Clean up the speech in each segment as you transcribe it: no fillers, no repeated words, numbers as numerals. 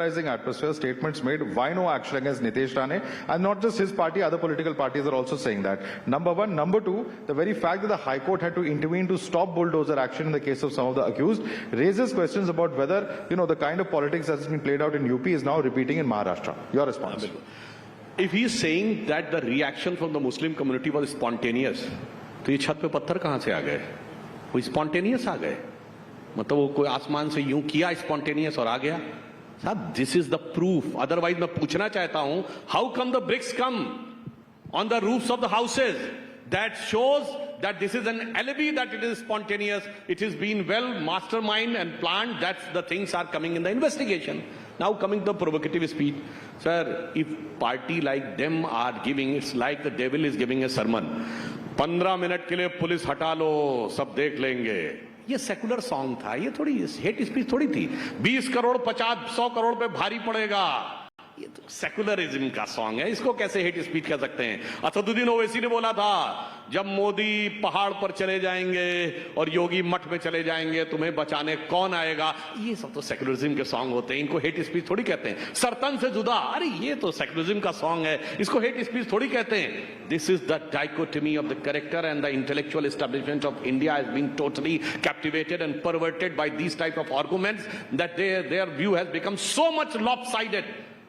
atmosphere, statements made, why no action against Nitesh Rane? And not just his party, other political parties are also saying that. Number one. Number two, the very fact that the High Court had to intervene to stop bulldozer action in the case of some of the accused raises questions about whether, the kind of politics that's been played out in UP is now repeating in Maharashtra. Your response? If he is saying that the reaction from the Muslim community was spontaneous, तो ये छत पे पत्थर कहां से आ गए? वो spontaneous आ गए? मतलब वो कोई आसमान से यूं किया स्पॉन्टेनियस और आ गया? साहब, this is the proof. Otherwise मैं पूछना चाहता हूं, how come the bricks come on the roofs of the houses? That shows that this is an alibi that it is spontaneous. It has been well mastermind and planned. That's the things are coming in the investigation. Now coming to the provocative speech. Sir, if party like them are giving, it's like the devil is giving a sermon. 15 minute के लिए police हटा लो, सब देख लेंगे. ये secular song था, ये थोड़ी हेट स्पीच थोड़ी थी. 20 करोड़ 50-100 करोड़ पे भारी पड़ेगा. ये तो सेकुलरिज्म का सॉन्ग है, इसको कैसे हेट स्पीच कह सकते हैं? असदुद्दीन ओवैसी ने बोला था, जब मोदी पहाड़ पर चले जाएंगे और योगी मठ में चले जाएंगे, तुम्हें बचाने कौन आएगा? ये सब तो सेकुलरिज्म के सॉन्ग होते हैं, इनको हेट स्पीच थोड़ी कहते हैं. सरतन से जुदा, अरे ये तो सेकुलरिज्म का सॉन्ग है, इसको हेट स्पीच थोड़ी कहते हैं. This is the dichotomy of the character and the intellectual establishment of India has been totally captivated and perverted by these type of arguments that their view has become so much lopsided.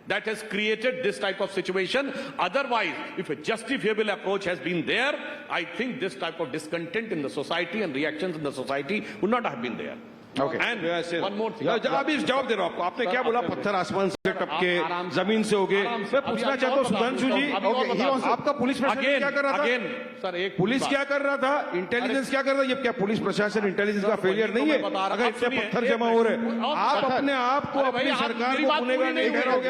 That has created this type of situation. Otherwise, if a justifiable approach has been there, I think this type of discontent in the society and reactions in the society would not have been there. Okay. And one more thing. अभी जवाब दे रहा हूं आपको. आपने क्या बोला? पत्थर आसमान से टपके, जमीन से उगे. मैं पूछना चाहता हूं सुधांशु जी, आपका पुलिस प्रशासन क्या कर रहा था? सर, एक पुलिस क्या कर रहा था? इंटेलिजेंस क्या कर रहा था? ये क्या पुलिस प्रशासन इंटेलिजेंस का फेलियर नहीं है? अगर इतने पत्थर जमा हो रहे, आप अपने आप को अपनी सरकार को गुनहगार नहीं ठहराओगे?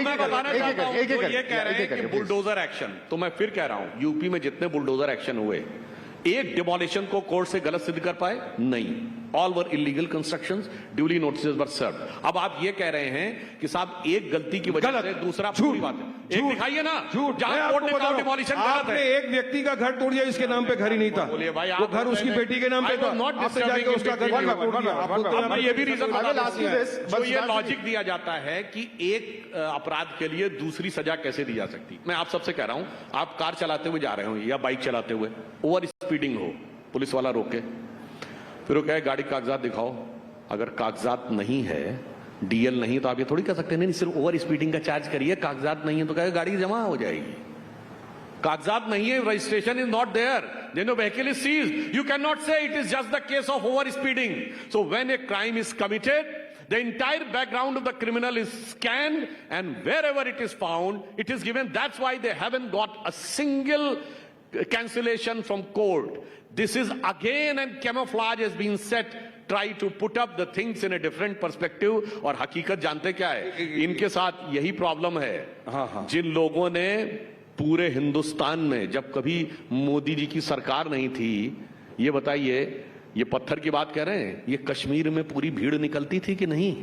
मैं बताना चाहता हूं, ये कह रहे हैं कि बुलडोजर एक्शन, तो मैं फिर कह रहा हूं, यूपी में जितने बुलडोजर एक्शन हुए, एक डिमोलिशन को कोर्ट से गलत सिद्ध कर पाए? नहीं. All were illegal constructions, duly notices were served. अब आप ये कह रहे हैं कि साहब एक गलती की वजह से दूसरा पूरी बात है. एक दिखाइए ना जहां कोर्ट ने कहा डिमोलिशन गलत है. आपने एक व्यक्ति का घर तोड़ दिया जिसके नाम पे घर ही नहीं था. बोलिए भाई, वो घर उसकी बेटी के नाम पे था. आपने जाके उसका घर तोड़ दिया. ये भी रीजन जो ये लॉजिक दिया जाता है कि एक अपराध के लिए दूसरी सजा कैसे दी जा सकती. मैं आप सबसे कह रहा हूं, आप कार चलाते हुए जा रहे हो या बाइक चलाते हुए, ओवर स्पीडिंग हो, पुलिस वाला रोके, फिर वो कहे गाड़ी कागजात दिखाओ. अगर कागजात नहीं है, डीएल नहीं, तो आप ये थोड़ी कह सकते नहीं सिर्फ ओवर स्पीडिंग का चार्ज करिए, कागजात नहीं है तो कहे गाड़ी जमा हो जाएगी. कागजात नहीं है, registration is not there, then your vehicle is seized. You can not say it is just the case of over speeding. So when a crime is committed, the entire background of the criminal is scanned, and wherever it is found, it is given. That's why they haven't got a single cancellation from court. This is again, and camouflage has been set, try to put up the things in a different perspective. और हकीकत जानते क्या है? इनके साथ यही problem है. जिन लोगों ने पूरे हिंदुस्तान में, जब कभी मोदी जी की सरकार नहीं थी, ये बताइए, ये पत्थर की बात कह रहे हैं, ये कश्मीर में पूरी भीड़ निकलती थी कि नहीं?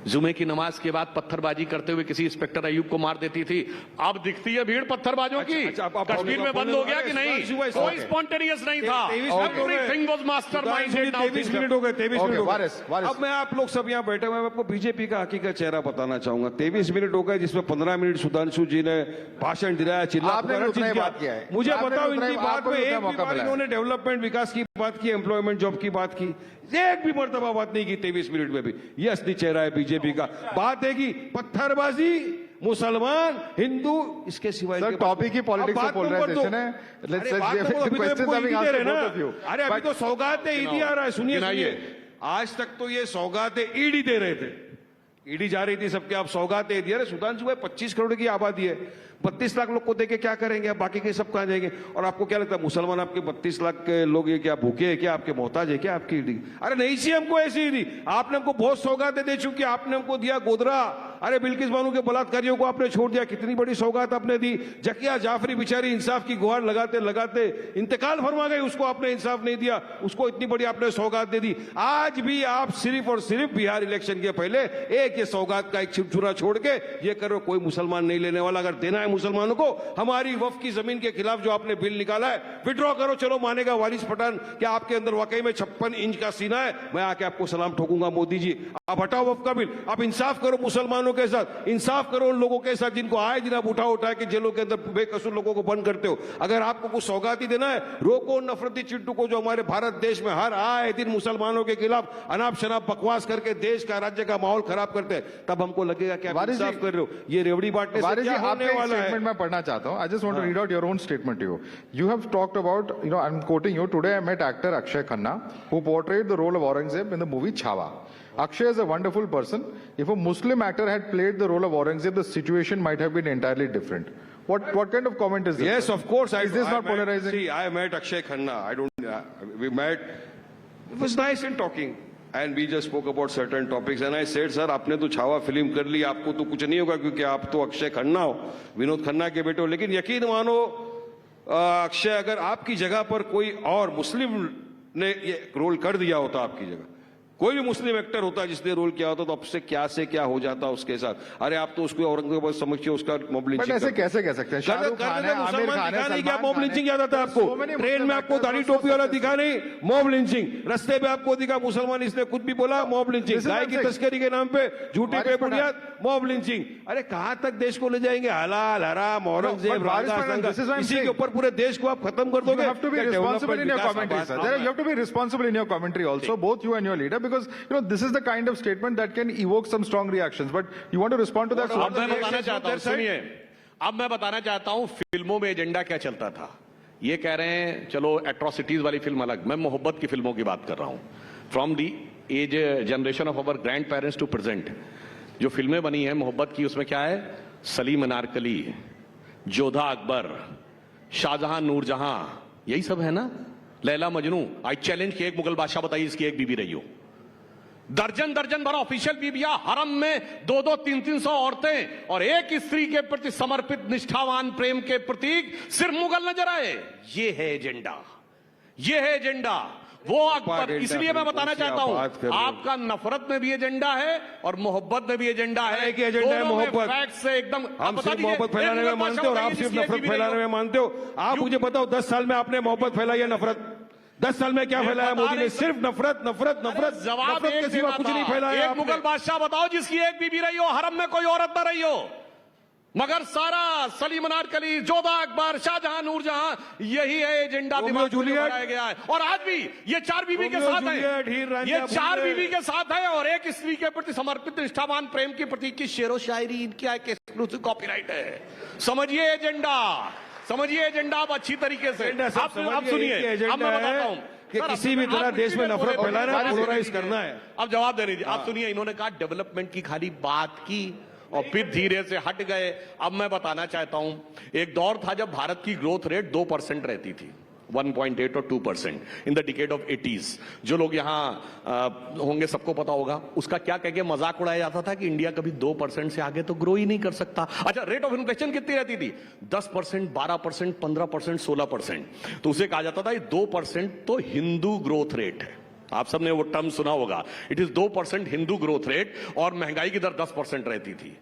जुमे की नमाज के बाद पत्थरबाजी करते हुए किसी इंस्पेक्टर अयूब को मार देती थी. अब दिखती है भीड़ पत्थरबाजों की. कश्मीर में बंद हो गया कि नहीं? कोई स्पॉन्टेनियस नहीं था. Everything was मास्टरमाइंडेड. 23 मिनट हो गए. 23 मिनट हो गए. अब मैं आप लोग सब यहाँ बैठे हुए, मैं आपको बीजेपी का हकीकत चेहरा बताना चाहूंगा. 23 मिनट हो गए, जिसमें 15 मिनट सुधांशु जी ने भाषण दिलाया, चिल्ला किया. मुझे बताओ, इनकी बात में एक भी बार इन्होंने डेवलपमेंट, विकास की बात की, एम्प्लॉयमेंट, जॉब की बात की? एक भी मर्तबा बात नहीं की 23 मिनट में भी. ये असली चेहरा है बीजेपी का. बात है कि पत्थरबाजी, मुसलमान, हिंदू, इसके सिवाय टॉपिक की पॉलिटिक्स से पोलराइजेशन है. अरे अभी तो सौगातें ईडी आ रहा है. सुनिए, आज तक तो ये सौगातें ईडी दे रहे थे. ईडी जा रही थी सबके, आप सौगातें दिए. अरे सुधांशु भाई, 25 करोड़ की आबादी है, 32 लाख लोग को देके क्या करेंगे आप? बाकी के सब कहां जाएंगे? और आपको क्या लगता है मुसलमान आपके 32 लाख के लोग ये क्या भूखे हैं क्या? आपके मोहताज है क्या आपकी ईडी? अरे नहीं सी हमको ऐसी ईडी. आपने हमको बहुत सौगातें दे चुकी. आपने हमको दिया गोदरा, अरे बिल्किस बानो के बलात्कारियों को आपने छोड़ दिया, कितनी बड़ी सौगात आपने दी। जकिया जाफरी बेचारी इंसाफ की गुहार लगाते लगाते इंतकाल फरमा गई, उसको आपने इंसाफ नहीं दिया, उसको इतनी बड़ी आपने सौगात दे दी। आज भी आप सिर्फ और सिर्फ बिहार इलेक्शन के पहले एक ये सौगात का एक छिपछुरा छोड़ के ये करो, कोई मुसलमान नहीं लेने वाला। अगर देना है मुसलमानों को, हमारी वफ की जमीन के खिलाफ जो आपने बिल निकाला है विड्रॉ करो। चलो मानेगा वारिस पठान कि आपके अंदर वाकई में 56 इंच का सीना है, मैं आके आपको सलाम ठोकूंगा मोदी जी। आप हटाओ वफ का बिल, आप इंसाफ करो मुसलमानों के साथ, इंसाफ करो उन लोगों के साथ जिनको आए दिन आप उठा के जेलों के अंदर बेकसूर लोगों को बंद करते हो। अगर आपको कुछ सौगात ही देना है, रोको नफरती चिट्टू को जो हमारे भारत देश में हर आए दिन मुसलमानों के खिलाफ अनाप शनाप बकवास करके देश का राज्य का माहौल खराब करते हैं। तब हमको लगेगा कि आप इंसाफ कर रहे हो। ये रेवड़ी बांटने से क्या होने वाला है? स्टेटमेंट मैं पढ़ना चाहता हूं। I just want to read out your own statement to you. You have talked about, you know, I am quoting you, today I met actor Akshay Khanna, who portrayed the role of Aurangzeb in the movie Chhawa. Akshay is a wonderful person. If a Muslim actor had played the role of Aurangzeb, the situation might have been entirely different. What kind of comment is this? Yes, of course. Is this not polarizing? See, I met Akshay Khanna. I don't. We met. It was nice in talking. And we just spoke about certain topics. And I said, sir, आपने तो Chhaava film कर ली, आपको तो कुछ नहीं होगा क्योंकि आप तो अक्षय खन्ना हो, विनोद खन्ना के बेटे हो। लेकिन यकीन मानो अक्षय, अगर आपकी जगह पर कोई और मुस्लिम ने ये रोल कर दिया होता, आपकी जगह कोई भी मुस्लिम एक्टर होता जिसने रोल किया होता, तो अब से क्या हो जाता उसके साथ। अरे आप तो उसको औरंगजेब समझिए, उसका मॉब लिंचिंग ऐसे कैसे कह सकते हैं? शाहरुख खान है, आमिर खान है, क्या मॉब लिंचिंग याद आता है आपको? ट्रेन में आपको दाढ़ी टोपी वाला दिखा नहीं, मॉब लिंचिंग। रस्ते पे आपको दिखा मुसलमान, इसने कुछ भी बोला, मॉब लिंचिंग। गाय की तस्करी के नाम पे झूठी पे बुनियाद, मॉब लिंचिंग। अरे कहां तक देश को ले जाएंगे? हलाल हराम, औरंगजेब, इसी के ऊपर पूरे देश को आप खत्म कर दोगे। You have to be responsible in your commentary, sir. You have to be responsible in your commentary also, both you and your leader, because you know this is the kind of statement that can evoke some strong reactions. But you want to respond to that? अब मैं बताना चाहता हूं, सुनिए, अब मैं बताना चाहता हूं फिल्मों में एजेंडा क्या चलता था। ये कह रहे हैं चलो एट्रोसिटीज वाली फिल्म अलग, मैं मोहब्बत की फिल्मों की बात कर रहा हूं। From the age generation of our grand parents to present जो फिल्में बनी है मोहब्बत की, उसमें क्या है? सलीम अनारकली, जोधा अकबर, शाहजहां नूरजहां, यही सब है ना। लैला मजनू। आई चैलेंज कि एक मुगल बादशाह बताइए इसकी एक बीबी रही हो। दर्जन दर्जन भर ऑफिशियल बीबियां, हरम में 200 300 औरतें, और एक स्त्री के प्रति समर्पित निष्ठावान प्रेम के प्रतीक सिर्फ मुगल नजर आए। ये है एजेंडा, ये है एजेंडा। वो अकबर, इसलिए मैं बताना चाहता हूं, आपका नफरत में भी एजेंडा है और मोहब्बत में भी एजेंडा है। एक एजेंडा है मोहब्बत से एकदम। हम सिर्फ मोहब्बत फैलाने में मानते हो और आप सिर्फ नफरत फैलाने में मानते हो। आप मुझे बताओ 10 साल में आपने मोहब्बत फैलाई है नफरत? 10 साल में क्या फैलाया मोदी ने? सिर्फ नफरत नफरत नफरत। जवाब के सिवा कुछ नहीं फैलाया। एक मुगल बादशाह बताओ जिसकी एक बीबी रही हो, हरम में कोई औरत न रही हो। मगर सारा सलीम अनारकली, जोधा अकबर, शाहजहां नूरजहां, यही है एजेंडा दिमाग में बनाया गया है। और आज भी ये 4 बीवी के साथ है, ये 4 बीवी के साथ है और एक स्त्री के प्रति समर्पित निष्ठावान प्रेम की प्रतीक की शेरो शायरी इनकी एक एक्सक्लूसिव कॉपीराइट है। समझिए एजेंडा, समझिए एजेंडा आप अच्छी तरीके से। आप सुनिए, अब मैं बताता हूं कि किसी भी तरह देश में नफरत फैलाना है, पोलराइज करना है। अब जवाब दे दीजिए। आप सुनिए, इन्होंने कहा डेवलपमेंट की खाली बात की और फिर धीरे से हट गए। अब मैं बताना चाहता हूं, एक दौर था जब भारत की ग्रोथ रेट 2% रहती थी, 1.8 और 2% in the decade of 80s। जो लोग यहां होंगे सबको पता होगा उसका क्या कह के मजाक उड़ाया जाता था कि इंडिया कभी 2% से आगे तो ग्रो ही नहीं कर सकता। अच्छा, रेट ऑफ इन्फ्लेशन कितनी रहती थी? 10%, 12%, 15%, 16%। तो उसे कहा जाता था 2% तो हिंदू ग्रोथ रेट है। आप सबने वो टर्म सुना होगा, it is 2% Hindu growth rate, और महंगाई की दर 10% रहती थी।